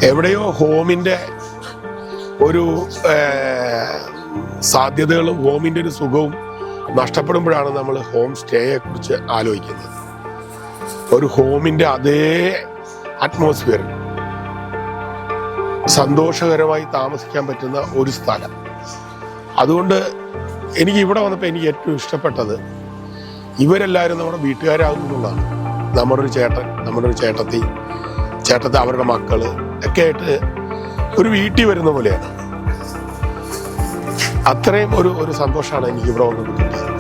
എവിടെയോ ഹോമിൻ്റെ ഒരു സാധ്യതകളും ഹോമിൻ്റെ ഒരു സുഖവും നഷ്ടപ്പെടുമ്പോഴാണ് നമ്മൾ ഹോം സ്റ്റേയെ കുറിച്ച് ആലോചിക്കുന്നത്. ഒരു ഹോമിൻ്റെ അതേ അറ്റ്മോസ്ഫിയറിൽ സന്തോഷകരമായി താമസിക്കാൻ പറ്റുന്ന ഒരു സ്ഥലം. അതുകൊണ്ട് എനിക്ക് ഇവിടെ വന്നപ്പോൾ എനിക്ക് ഏറ്റവും ഇഷ്ടപ്പെട്ടത് ഇവരെല്ലാവരും നമ്മുടെ വീട്ടുകാരാകുന്നതാണ്. നമ്മുടെ ഒരു ചേട്ടൻ, നമ്മുടെ ഒരു ചേട്ടത്തി, അവരുടെ മക്കള് ഒക്കെ ആയിട്ട് ഒരു വീട്ടിൽ വരുന്ന പോലെയാണ്. അത്രയും ഒരു സന്തോഷമാണ് എനിക്ക് ഇവിടെ വന്നത് കിട്ടിയത്.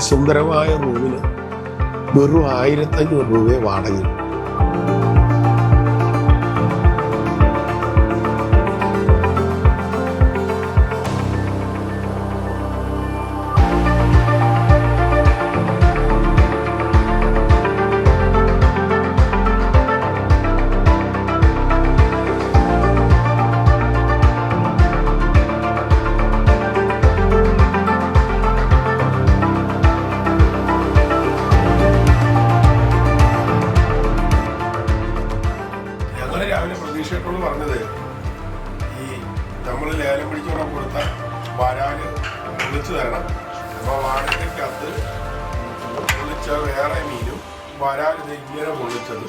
സുന്ദരമായ റൂമിന് വെറും 1500 രൂപയെ വാടക. രാവിലെ പ്രതീക്ഷയോട് പറഞ്ഞത് ഈ നമ്മൾ ലേലം പിടിച്ചോടെ കൊടുത്ത വരാല് പൊളിച്ചു തരണം. അപ്പോൾ വാടകയ്ക്കകത്ത് പൊളിച്ച വേറെ മീനും വരാലിത് ഇങ്ങനെ പൊളിച്ചത്